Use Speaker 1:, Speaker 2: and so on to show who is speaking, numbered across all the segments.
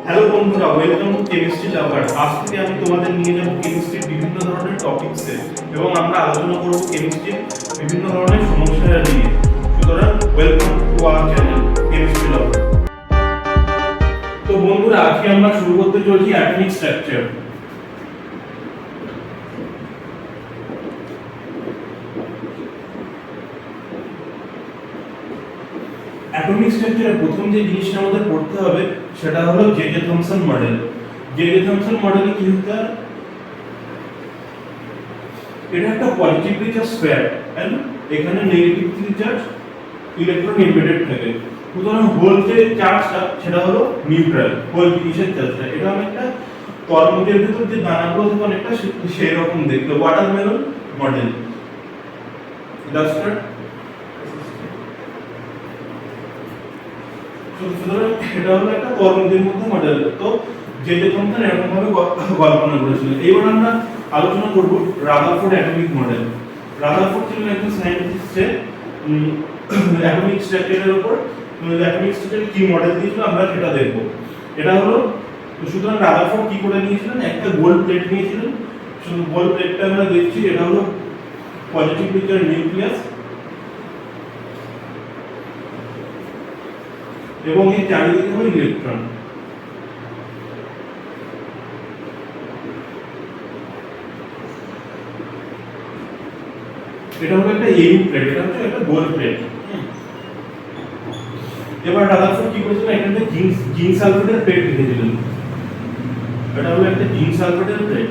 Speaker 1: Hello বন্ধুরা, welcome to chemistry লাভার। আজ থেকে আমি তোমাদের নিয়ে যাব কেমিস্ট্রির বিভিন্ন ধরনের টপিকসে এবং আমরা আলোচনা করব কেমিস্ট্রির বিভিন্ন ধরনের সমস্যা নিয়ে। সুতরাং welcome to our channel chemistry lover. তো বন্ধুরা, আজকে আমরা শুরু করতে চলেছি অ্যাটমিক স্ট্রাকচার। অ্যাটমিক স্ট্রাকচারের প্রথম যে জিনিসটা আমাদের পড়তে হবে সেটা হলো J.J. Thomson model. J.J. Thomson মডেলে কি হতে হয়, এটা একটা পজিটিভলি চার্জ স্ফিয়ার এন্ড এখানে নেগেটিভলি চার্জ ইলেকট্রন এমবেডেড থাকে। সুতরাং হোল যে চার্জটা সেটা হলো নিউট্রাল, হোল জিনিসের চার্জটা। এটা অনেকটা তরমুজের ভিতর যে দানাগুলো থাকে অনেকটা সেই রকম দেখতে, ওয়াটারমেলন মডেল। ডাস্টার সুতরাং এটা হলো একটা তরমুজের মধ্যে মডেল। তো জে.জে থমসন এরকম ভাবে কল্পনা করেছিলেন। এবার আমরা আলোচনা করব রাদারফোর্ড অ্যাটমিক মডেল। রাদারফোর্ড ছিলেন একজন সায়েন্টিস্ট যে অ্যাটমিক স্ট্রাকচারের উপর অ্যাটমিক স্ট্রাকচারের কি মডেল দিয়েছিল আমরা সেটা দেখব। এটা হলো, সুতরাং রাদারফোর্ড কি করে নিয়েছিলেন, একটা গোল্ড প্লেট নিয়েছিলেন। গোল্ড প্লেটটা আমরা দেখছি, এটা হলো পজিটিভলি চার্জ নিউক্লিয়াস এবং এর চারিদিকে হলো ইলেকট্রন। এটা হলো একটা এইম প্লেট, এটা হচ্ছে একটা গোল্ড প্লেট। এবার রাদারফোর্ড কি করেছিলেন, এখানে জিঙ্ক সালফেটের প্লেট রেখেছিলেন। এটা হলো একটা জিঙ্ক সালফেটের প্লেট।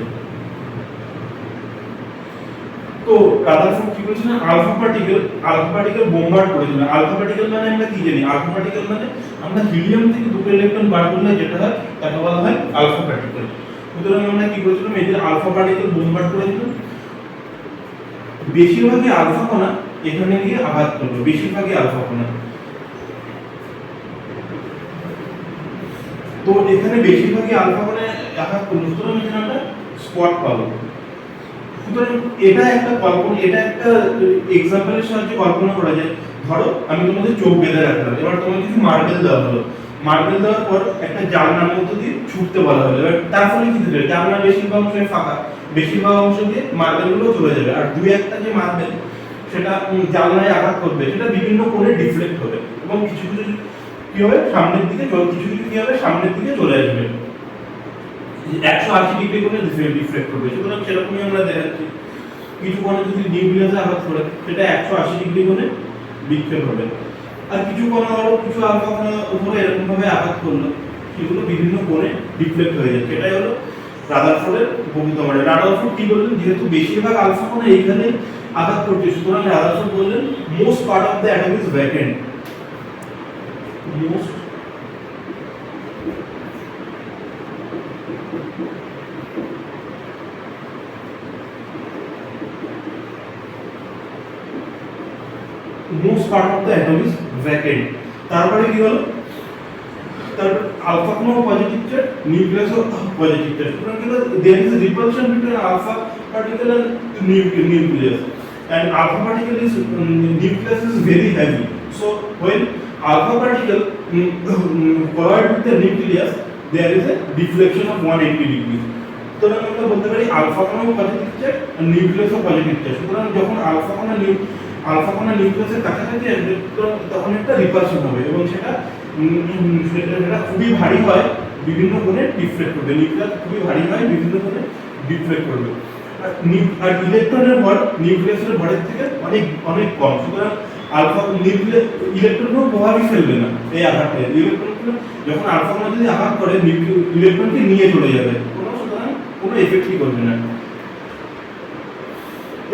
Speaker 1: তো রাদারফোর্ড কি করেছিলেন, আলফা পার্টিকেল বোমবার্ড করেছিলেন। আলফা পার্টিকেল মানে আমরা কি জানি, আলফা পার্টিকেল মানে আমরা হিলিয়াম থেকে দুটো ইলেকট্রন বার করলে যেটা হয় তাকে বলা হয় আলফা পার্টিকেল। সুতরাং আমরা কি করেছিলাম, এই যে আলফা পার্টিকেল বোমবার্ড করেছিলাম, বেশিরভাগই আলফা কণা এখানে গিয়ে আঘাত করবে, বেশিরভাগই আলফা কণা। তো এখানে বেশিরভাগই আলফা কণা আঘাত করবে, সুতরাং এখানে আমরা স্পট পাবো। সুতরাং এটা একটা কল্পনা, এটা একটা এক্সাম্পলের সাহায্যে কল্পনা করা যায়। ধরো আমি তোমাদের চোখ বেঁধে রাখলাম, এবার তোমাকে কিছু মার্বেল দেওয়া হলো। মার্বেল দেওয়ার পর একটা জানলার মধ্য দিয়ে ছুটতে বলা হলো। এবার তার ফলে কি হবে, জানলার বেশিরভাগ অংশ ফাঁকা, বেশিরভাগ অংশ দিয়ে মার্বেলগুলো চলে যাবে, আর দুই একটা যে মার্বেল সেটা জানলায় আঘাত করবে, সেটা বিভিন্ন কোণে ডিফ্লেক্ট হবে এবং কিছু কিছু কি হবে সামনের দিকে, কিছু কিছু কি হবে সামনের দিকে চলে আসবে, 180 ডিগ্রি কোণে ডিফ্লেক্ট করবে। সুতরাং সেরকমই আমরা দেখাচ্ছি, কিছু কোণে যদি নিউক্লিয়াসে আঘাত করে সেটা 180 ডিগ্রি কোণে বিক্ষেপ হবে, আর কিছু কোণা হলো কিছু আলফা কোণা উপরে এরকম ভাবে আঘাত করলো, সেগুলো বিভিন্ন কোণে ডিফ্লেক্ট হয়ে যাচ্ছে। এটাই হলো রাদারফোর্ডের প্রকৃত মডেল। রাদারফোর্ড কি বললেন, যেহেতু বেশিরভাগ আলফা কোণা এইখানে আঘাত করছে, সুতরাং রাদারফোর্ড বললেন most part of the atom is vacant. most part of the atom is vacant. তারপরে কি হলো, তারপর আলফা কোন পজিটিভ চার্জ, নিউক্লিয়াস ও পজিটিভ চার্জ। সুতরাং কি there is a repulsion between alpha particle and nucleus, and alpha particle is nucleus is very heavy, so when alpha particle collide with the nucleus there is a deflection of 180 degrees. সুতরাং আমরা বলতে পারি alpha কোন positive charge আর nucleus ও positive charge. সুতরাং যখন alpha কোণ নিউক্লিয়াসের কাছাকাছি আসবে তখন একটা রিপালশন হবে এবং সেটা খুবই ভারী হয়, বিভিন্ন কোণে ডিফ্লেক্ট করবে। নিউক্লিয়াস খুবই ভারী হয়, বিভিন্ন কোণে ডিফ্লেক্ট করবে। আর ইলেকট্রনের ভর নিউক্লিয়াসের ভরের থেকে অনেক অনেক কম। সুতরাং আলফা ইলেকট্রনও প্রভাবই ফেলবে না এই আঘাতে। ইলেকট্রনগুলো যখন আলফা কোণ যদি আঘাত করে ইলেকট্রনকে নিয়ে চলে যাবে, সুতরাং কোনো এফেক্টই করবে না।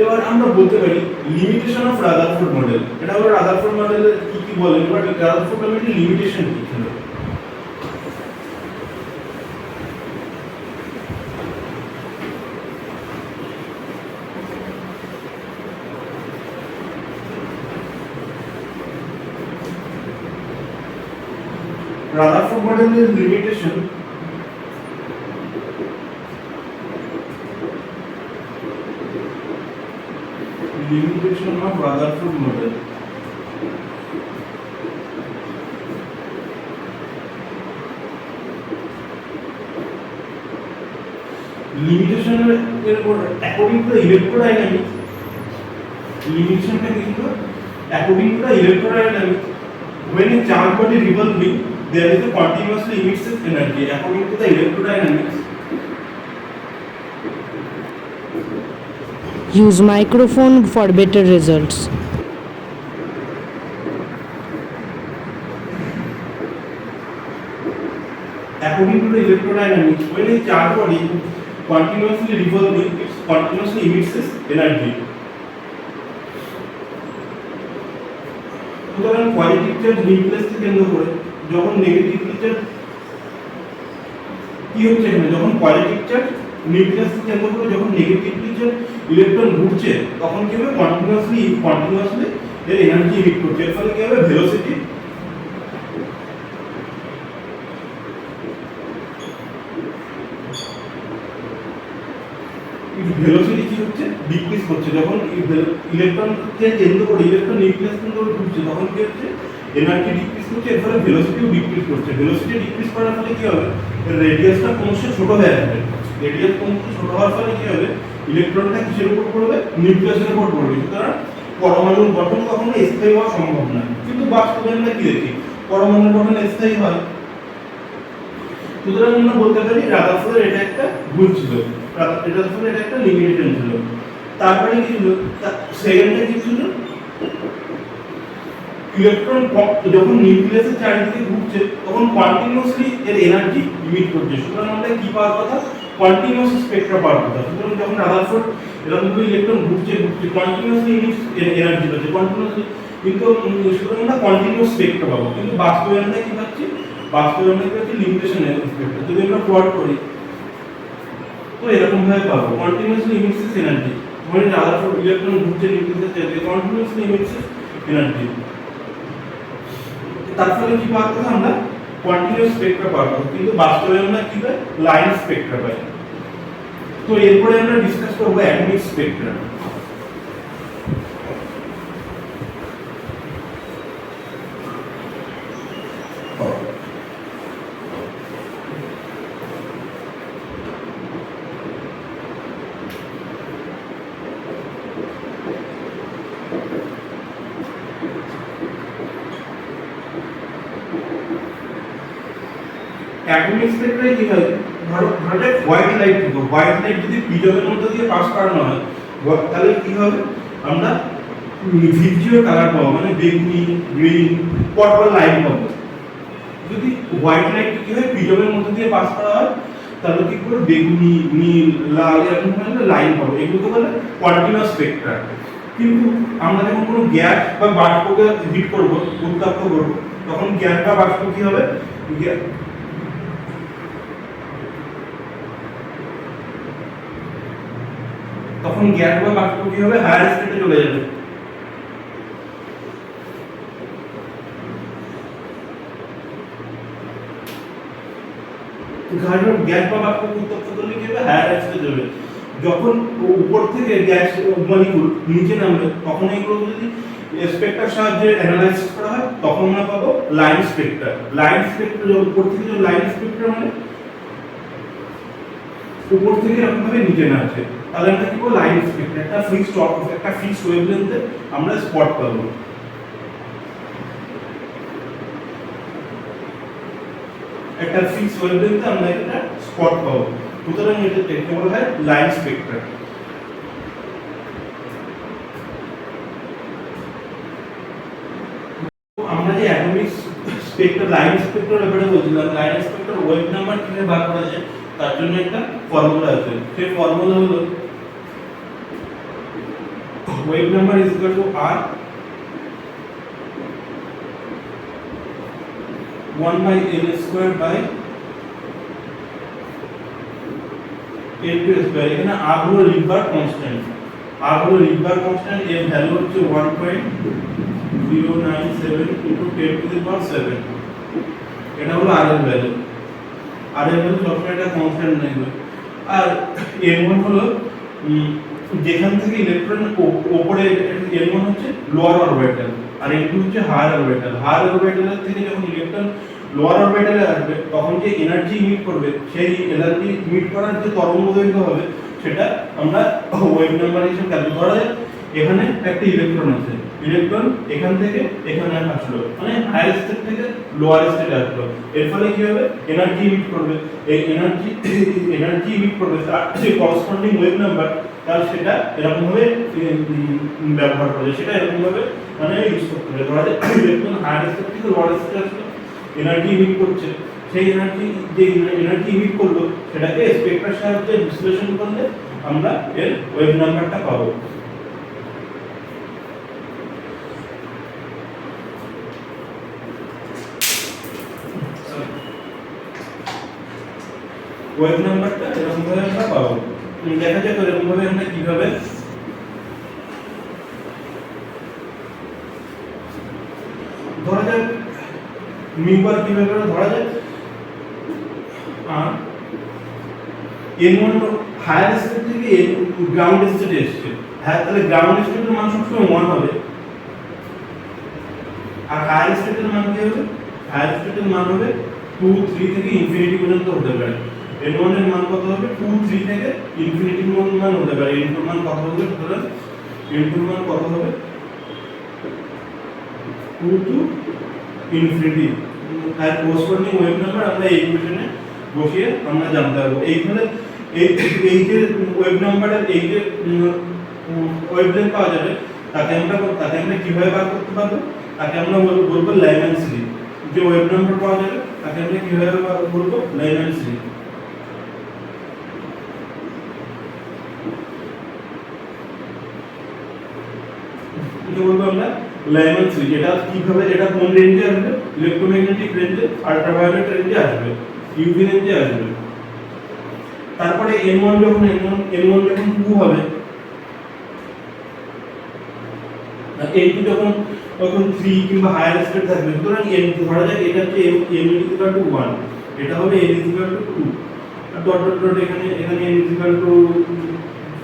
Speaker 1: এবার আমরা বলতে পারি লিমিটেশন অফ রাদারফোর্ড মডেল। এটা হলো রাদারফোর্ড মডেলের কি কি বলেন, বাট রাদারফোর্ড মডেলের লিমিটেশন কি ছিল। রাদারফোর্ড মডেলের limitation limitation of Rutherford model. Limitation এর উপর অ্যাকর্ডিং টু ইলেকট্রোডাইনামিক্স, লিমিটেশনটা কি ছিল? According to electrodynamics, when a charge body revolving there is a continuously emitted energy according to the electrodynamics.
Speaker 2: Use microphone for better results.
Speaker 1: According to the electrodynamics, when a charge body continuously revolving, it continuously emits energy. সুতরাং positive charge নিউক্লিয়াসকে কেন্দ্র করে যখন negative charge কি হচ্ছে এখানে, যখন positive charge নিউক্লিয়াসকে কেন্দ্র করে যখন নেগেটিভ চার্জ ইলেকট্রন ঘুরছে তখন কি হবে, কন্টিনিউয়াসলি এর এনার্জি ইমিট করছে। এর ফলে কি হবে, ভেলোসিটি কি হচ্ছে, ডিক্রিজ করছে। যখন ইলেকট্রনকে কেন্দ্র করে ইলেকট্রন নিউক্লিয়াস কেন্দ্র করে ঘুরছে তখন কি হচ্ছে, এনার্জি ডিক্রিজ করছে, এর ফলে ভেলোসিটিও ডিক্রিজ করছে। ভেলোসিটি ডিক্রিজ করার ফলে কি হবে, রেডিয়াসটা ক্রমশ ছোট হয়ে যাবে। রেডিয়াস ক্রমশ ছোট হওয়ার ফলে কি হবে, ইলেকট্রনটা কিসের উপর পড়বে, নিউক্লিয়াসের উপর পড়বে। সুতরাং পরমাণুর গঠন কখনো স্থায়ী হওয়া সম্ভব না। কিন্তু বাস্তবে আমরা কি দেখি, পরমাণুর গঠন স্থায়ী হয়। সুতরাং আমরা বলতে পারি রাদারফোর্ডের এটা একটা ভুল ছিল, রাদারফোর্ডের এটা একটা লিমিটেশন ছিল। তারপরে কি ছিল, সেকেন্ডটা কি ছিল, ইলেকট্রন যখন নিউক্লিয়াসের চারিদিকে ঘুরছে তখন কন্টিনিউয়াসলি এর এনার্জি ইমিট করছে। সুতরাং আমরা কি পাওয়ার কথা, কন্টিনিউয়াস স্পেকট্রা পাওয়ার কথা। সুতরাং যখন রাদারফোর্ড এরকম করে ইলেকট্রন ঘুরছে কন্টিনিউয়াসলি ইমিট এনার্জি পাচ্ছে কন্টিনিউয়াসলি, কিন্তু সুতরাং আমরা কন্টিনিউয়াস স্পেকট্রা পাবো। কিন্তু বাস্তবে আমরা কি পাচ্ছি, বাস্তবে আমরা কি পাচ্ছি, লিমিটেশন স্পেকট্রা। যদি আমরা প্লট করি তো এরকম ভাবে পাবো, কন্টিনিউয়াসলি ইমিটস এনার্জি, মানে রাদারফোর্ড ইলেকট্রন ঘুরছে নিউক্লিয়াসের চারিদিকে কন্টিনিউয়াসলি ইমিটস এনার্জি। তার ফলে কি পাওয়ার কথা, আমরা কন্টিনিউয়াস স্পেকট্রা পাবো। কিন্তু বাস্তবে আমরা কি পাই, লাইন স্পেকট্রা পাই। তো এরপরে আমরা ডিসকাস করব অ্যাটমিক স্পেকট্রা। অ্যাটমিক স্পেকট্রায় কি হয়, ধরো হোয়াইট লাইট থেকে, হোয়াইট লাইট যদি প্রিজমের মধ্যে দিয়ে পাস করানো হয় তাহলে কি হবে, আমরা ভিজিও কালার পাবো, মানে বেগুনি, গ্রিন, পার্পল লাইট পাবো। যদি হোয়াইট লাইট কি হয় প্রিজমের মধ্যে দিয়ে পাস করা হয় তাহলে কি করে বেগুনি, নীল, লাল এরকম ধরনের লাইন পাবো। এগুলোকে বলে কন্টিনিউয়াস স্পেকট্রা। কিন্তু আমরা যখন কোনো গ্যাস বা বাষ্পকে হিট করবো, উত্তপ্ত করবো, তখন গ্যাস বা বাষ্প কি হবে, তখন গ্যাস বা বাষ্প কি হবে, হায়ার স্টেটে চলে যাবে। গ্যাস বা বাষ্প উত্তপ্ত করলে কি হবে, হায়ার স্টেটে যাবে। যখন উপর থেকে গ্যাস মলিকুল নিচে নামবে তখন এগুলো যদি স্পেকট্রার সাহায্যে অ্যানালাইসিস করা হয় তখন আমরা পাবো লাইন স্পেকট্রা। লাইন স্পেকট্রা উপর থেকে যে লাইন স্পেকট্রা মানে উপর থেকে এরকম ভাবে নিচে নামছে, তাহলে আমরা কি বলবো, লাইন স্পেকট্রা। একটা ফিক্সড ওয়েভলেন্থে আমরা স্পট পাবো। একটা ফিক্সড ওয়েভলেন্থে আমরা একটা স্পট পাবো। সুতরাং এটাকে বলা হয় লাইন স্পেকট্রা। আমরা যে অ্যাটমিক স্পেকট্রা, লাইন স্পেকট্রার ব্যাপারে বলছিলাম, লাইন স্পেকট্রার ওয়েভ নাম্বার কিভাবে বার করা যায় তার জন্য একটা ফর্মুলা আছে। সেই ফর্মুলা হলো wave number is equal to r 1/l² by l² এখানে r হলো রিডবার কনস্ট্যান্ট, এর ভ্যালু হচ্ছে 1.097 × 10⁻⁷। এটা হলো r এর ভ্যালু। r এর ভ্যালু সবসময় এটা কনস্ট্যান্ট নেবে। আর n1 হলো যেখান থেকে ইলেকট্রন উপরে, n1 হচ্ছে লোয়ার অরবিটাল আর n2 হচ্ছে হায়ার অরবিটাল। হায়ার অরবিটালের থেকে যখন ইলেকট্রন লোয়ার অরবিটালে আসবে তখন যে এনার্জি ইমিট করবে সেই এনার্জি ইমিট করার যে তরঙ্গ দৈর্ঘ্য হবে সেটা আমরা ওয়েভ নাম্বার হিসেবে ক্যালকুলেট করা যায়। এখানে একটা ইলেকট্রন আছে, ইলেকট্রন এখান থেকে এখানে আসলো, মানে হায়ার স্টেট থেকে লোয়ার স্টেটে আসলো। এর ফলে কি হবে, এনার্জি ইমিট করবে। এই এনার্জি ইমিট করবে তার যে করসপন্ডিং ওয়েভ নাম্বার, তার সেটা এরকম ভাবে ব্যবহার করে, সেটা এরকম ভাবে মানে ইউজ করতে হবে। ধরা যায় ইলেকট্রন হায়ার স্টেট থেকে লোয়ার স্টেটে আসলো, এনার্জি ইমিট করছে, সেই এনার্জি যে এনার্জি ইমিট করলো সেটাকে স্পেক্ট্রার সাহায্যে বিশ্লেষণ করলে আমরা এর ওয়েভ নাম্বারটা পাবো। ওয়েভ নাম্বারটা এরকম ভাবে আমরা পাবো। দেখা যাক এরকম ভাবে আমরা কিভাবে ধরা যাক মিউ বার কিভাবে ধরা যায়। n1 হায়ার স্টেট থেকে গ্রাউন্ড স্টেটে এসেছে, হ্যাঁ তাহলে গ্রাউন্ড স্টেটের মান সবসময় 1 হবে। আর হায়ার স্টেটের মান কি হবে, হায়ার স্টেটের মান হবে 2 3 থেকে ইনফিনিটি পর্যন্ত হতে পারে। n1 এর মান কত হবে, 2 3 থেকে ইনফিনিটি মান হতে পারে। n2 এর মান কত হবে, ধরেন n2 এর মান কত হবে, 2 টু ইনফিনিটি। আর করসপন্ডিং ওয়েভ নাম্বার আমরা এই ইকুয়েশনে বসিয়ে আমরা জানতে পারবো। এইখানে এই যে ওয়েভ নাম্বারের এই যে ওয়েভলেন্থ পাওয়া যাবে তাকে আমরা কিভাবে বার করতে পারবো, তাকে আমরা বলবো লাইম্যান সিরিজ। যে ওয়েভ নাম্বার পাওয়া যাবে তাকে আমরা কিভাবে বলবো, লাইম্যান সিরিজ। এটা বলবো আমরা লাইম্যান সিরিজ। এটা কিভাবে, এটা কোন রেঞ্জে আসবে, ইলেক্ট্রোম্যাগনেটিক রেঞ্জে, আল্ট্রাভায়োলেট রেঞ্জে আসবে, ইউভি রেঞ্জে আসবে। তারপরে n1 যখন 2 হবে, n2 যখন 3 কিংবা হায়ার স্টেট থাকবে, সুতরাং n ধরা যাক এটা হচ্ছে n 1, এটা হবে n 2, আর ডট ডট ডট এখানে n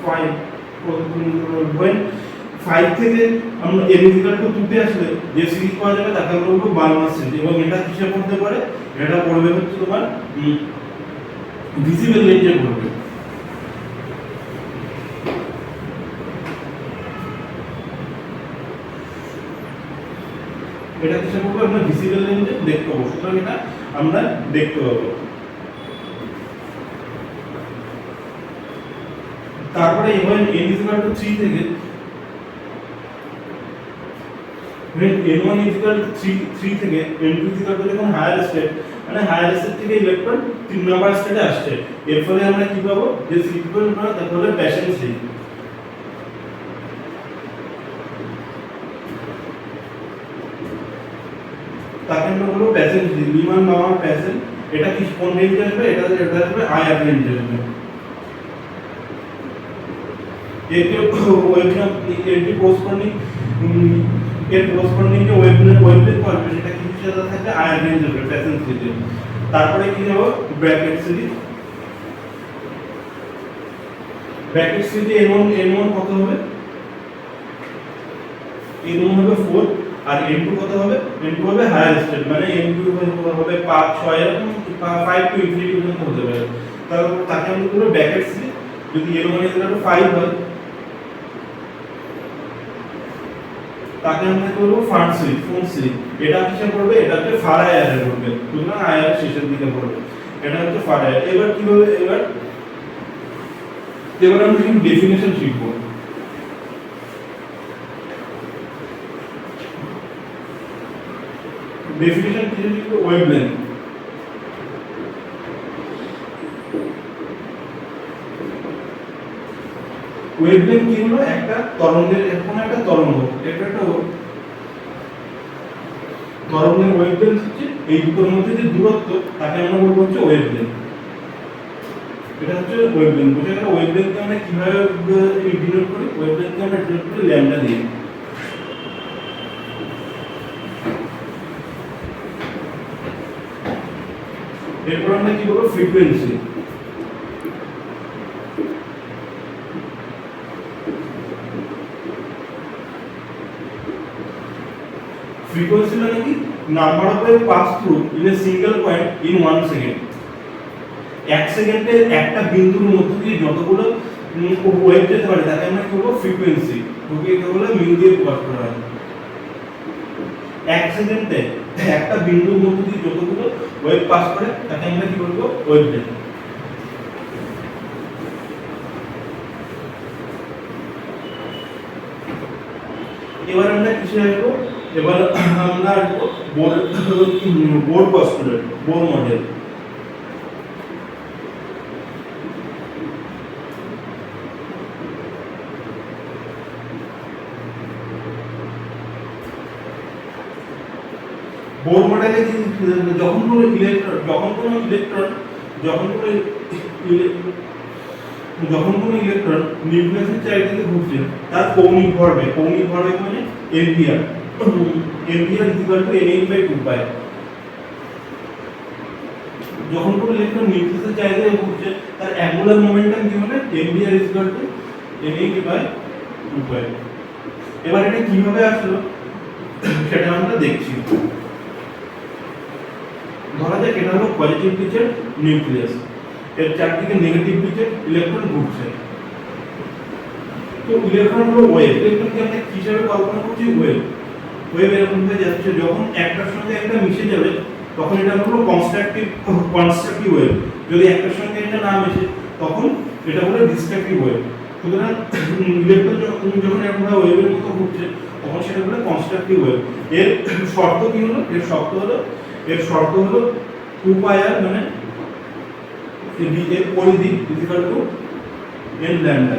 Speaker 1: 5। when 5 থেকে আমরা n 2 তে আসলে যে সিরিজ পাওয়া যাবে তাকে আমরা বলবো বার্নমাস সিরিজ। এবং এটা কিসে পড়তে পারে, এটা পড়বে হচ্ছে তোমার ভিজিবল রেঞ্জে পড়বে। এটা কিসে পড়বে, আমরা ভিজিবল রেঞ্জে দেখতে পাবো, সুতরাং এটা আমরা দেখতে পাবো। তারপরে when n 3 থেকে n1 3 থেকে n2 যখন হায়ার স্টেট, মানে হায়ার স্টেট থেকে ইলেকট্রন 3 নাম্বার স্টেটে আসছে, এর ফলে আমরা কি পাবো, যে সিকুয়েন্স পাবো তাকে বলে প্যাসেজ সিরিজ। তাকে আমরা বলবো প্যাসেজ সিরিজ। বিমান বামা প্যাসেজ, এটা কি কোন রেঞ্জে আসবে, এটা আসবে আইআর রেঞ্জে আসবে। এর করসপন্ডিং যে ওয়েভলেন্থ পাবে সেটা কি সাথে থাকবে, আইআর রেঞ্জ হবে, প্যাসেজ সিরিজ। তারপরে কি হবে, ব্র্যাকেট সিরিজ। ব্র্যাকেট সিরিজে n1 কত হবে, n1 হবে 4, আর n2 কত হবে, n2 হবে হায়ার স্টেট, মানে n2 হবে 5 6 এরকম 5 টু ইনফিনিটি পর্যন্ত হতে পারে। তাহলে তাকে আমরা বলবো ব্র্যাকেট সিরিজ। যদি n1 5 হয় তাকে আমরা বলবো ফার সিরিজ। এটা কিসে পড়বে, এটা হচ্ছে ফার আইআর এ পড়বে, সুতরাং আইআর শেষের দিকে পড়বে। এটা হচ্ছে ফার আইআর। এবার কি হবে, এবার আমরা কিছু ডেফিনেশন শিখব। ডেফিনেশন কি শিখব, ওয়েভলেন্থ। ওয়েভলেন্থ কি হলো, একটা তরঙ্গের, এখন একটা তরঙ্গ, এটা একটা তরঙ্গের ওয়েভলেন্থ হচ্ছে এই দুটোর মধ্যে যে দূরত্ব তাকে আমরা বলবো হচ্ছে ওয়েভলেন্থ। এটা হচ্ছে ওয়েভলেন্থ। বুঝে গেল, ওয়েভলেন্থকে আমরা কিভাবে ডিনোট করি, ওয়েভলেন্থকে আমরা ডিনোট করি ল্যাম্বডা দিয়ে। এরপর আমরা কি বলবো, ফ্রিকোয়েন্সি। ফ্রিকোয়েন্সি মানে কি, number of wave pass through in a single point in 1 second. 1 সেকেন্ডে একটা বিন্দুর মধ্য দিয়ে যতগুলো ওয়েভ যেতে পারে তাকে আমরা কি বলবো ফ্রিকোয়েন্সি, ওকে কি বলে মিউ দিয়ে প্রকাশ করা হয়। 1 সেকেন্ডে একটা বিন্দুর মধ্য দিয়ে যতগুলো ওয়েভ পাস করে তাকে আমরা কি বলবো ওয়েভলেট। এবার আমরা কিসে আসবো, এবার আমরা আসবো Bohr postulate, Bohr model. Bohr মডেলে যখন কোনো ইলেকট্রন নিউক্লিয়াসের চারিদিকে ঘুরছে তার কৌণিক ভরবেগ মানে ampere, ampere equal to n/2 পাই। যখন কোনো ইলেকট্রন নিউক্লিয়াসের চারিদিকে ঘুরছে তার অ্যাঙ্গুলার মোমেন্টাম কি মানে এম্পিয়ার ইকুয়াল টু n/2 পাই। এবার এটা কিভাবে আসলো সেটা আমরা দেখছি। ধরা যাক এটা হলো পজিটিভ পিচের নিউক্লিয়াস, এর চারদিকে নেগেটিভ পিচের ইলেকট্রন ঘুরছে। তো ইলেকট্রন হলো ওয়েভ, ইলেকট্রনকে আমরা কি হিসাবে কল্পনা করছি ওয়েভ। ওয়েভ এরকম হয়ে যাচ্ছে, যখন একটার সঙ্গে একটা মিশে যাবে তখন এটা হলো কনস্ট্রাকটিভ ওয়েভ, যদি একটার সঙ্গে এটা না মিশে তখন এটা হলো ডিস্ট্রাকটিভ ওয়েভ। সুতরাং ইলেকট্রন যখন এরকম ওয়েভের মতো ঘুরছে তখন সেটা হলো কনস্ট্রাকটিভ ওয়েভ। এর শর্ত কি হলো, এর শর্ত হলো 2πr মানে এর পরিধি equal to n lambda.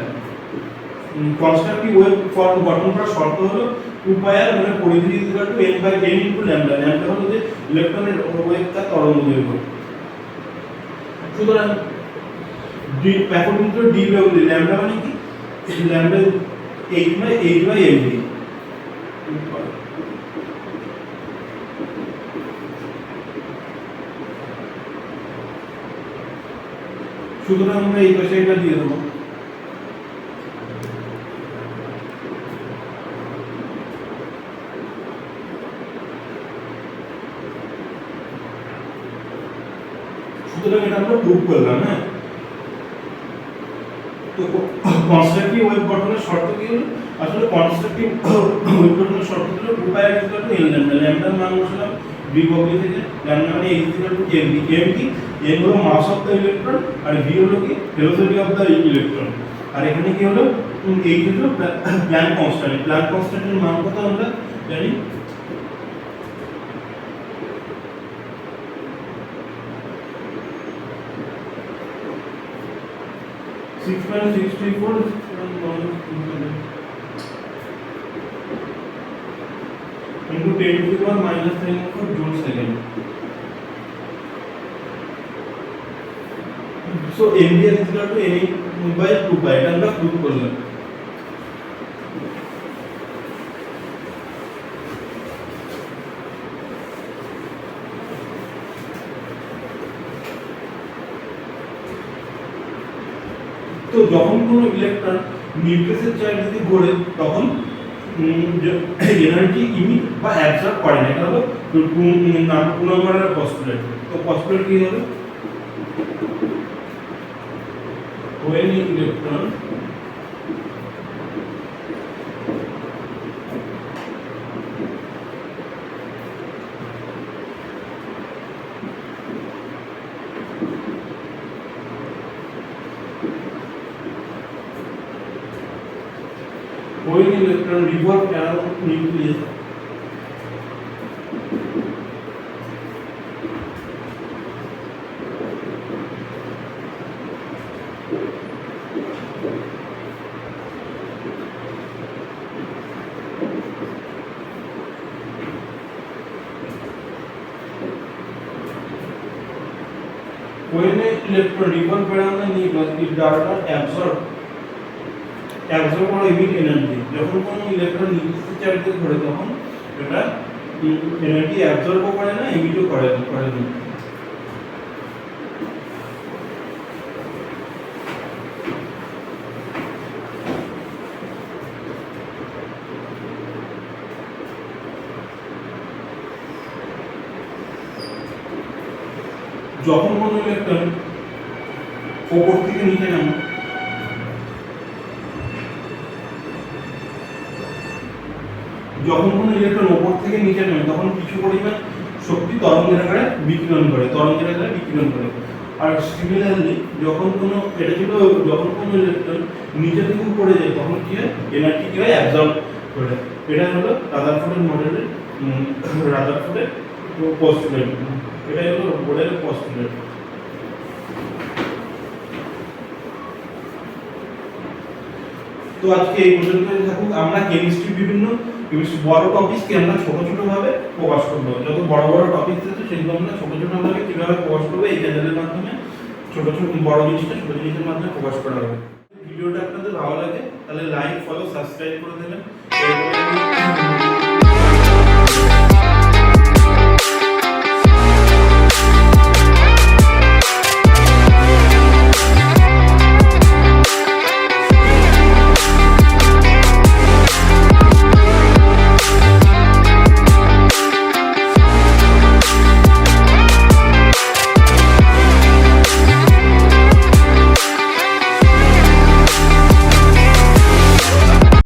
Speaker 1: Constructive wave form গঠন করার শর্ত হলো 2πr মানে পরিধি equal to n/n into lambda. Lambda হলো যে ইলেকট্রনের ওয়েভ তার তরঙ্গ দৈর্ঘ্য। সুতরাং d according to d value lambda মানে কি, ল্যাম্ডা h/mv। সুতরাং আমরা এই পাশে এটা দিয়ে দেবো। সুতরাং এটা আমরা প্রুভ করলাম। হ্যাঁ, তো কনস্ট্রাকটিভ ওয়েভ গঠনের শর্ত কি হলো, আসলে কনস্ট্রাকটিভ ওয়েভ গঠনের শর্ত হলো 2πr equal to n lambda. ল্যাম্ডার মান বসালাম v বর্গ থেকে, ল্যাম্ডা মানে h equal to mv। m কি, n হলো মাস অফ দ্য ইলেকট্রন আর v হলো কি ভেলোসিটি অফ দ্য ইলেকট্রন। আর এখানে কি হলো h হলো প্ল্যাঙ্ক কনস্ট্যান্ট। প্ল্যাঙ্ক কনস্ট্যান্টের মান কত আমরা জানি, into 10 to the power minus 10 joule second. So mv is equal to n/2 pi, এটা আমরা প্রুভ করলাম। তো যখন কোনো ইলেকট্রন নিউক্লিয়াসের চারিদিকে ঘোরে তখন এনার্জি ইমিট বা অ্যাবজর্ব করে না। এটা হলো 2 নম্বরের পস্টুলেট। তো পস্টুলেট কি হবে, when electron revolve around nucleus when an electron revolve around the nucleus it does not absorb or emit energy। যখন কোনো ইলেকট্রন নিউক্লিয়াসের চারিদিকে ঘোরে তখন এটা এনার্জি অ্যাবজর্ব করে না, এমিটও করে না। যখন কোনো ইলেকট্রন উপর থেকে নিচে নামে, যখন কোনো ইলেকট্রন উপর থেকে নিচে নামে তখন কিছু পরিমাণ শক্তি তরঙ্গের আকারে বিকিরণ করে, তরঙ্গের আকারে বিকিরণ করে। আর সিমিলারলি যখন কোনো এটা ছিল যখন কোনো ইলেকট্রন নিচে থেকে উপরে যায় তখন কি হয়, এনার্জি কি হয় অ্যাবজর্ব করে। এটা হলো রাদারফোর্ডের মডেলের রাদারফোর্ডের পোস্টুলেট, এটাই হলো বোর্ডের পোস্টুলেট। তো আজকে এই পর্যন্তই থাকুক। আমরা কেমিস্ট্রি বিভিন্ন বড় টপিককে আমরা ছোট ছোট ভাবে প্রকাশ করবো। যত বড় বড় টপিক আছে সেগুলো আমরা ছোট ছোট ভাবে কিভাবে প্রকাশ করবো এই চ্যানেলের মাধ্যমে ছোট ছোট বড় জিনিসটা ছোট জিনিসের মাধ্যমে প্রকাশ করা হবে। ভিডিওটা আপনাদের ভালো লাগে তাহলে লাইক, ফলো, সাবস্ক্রাইব করে দেবেন।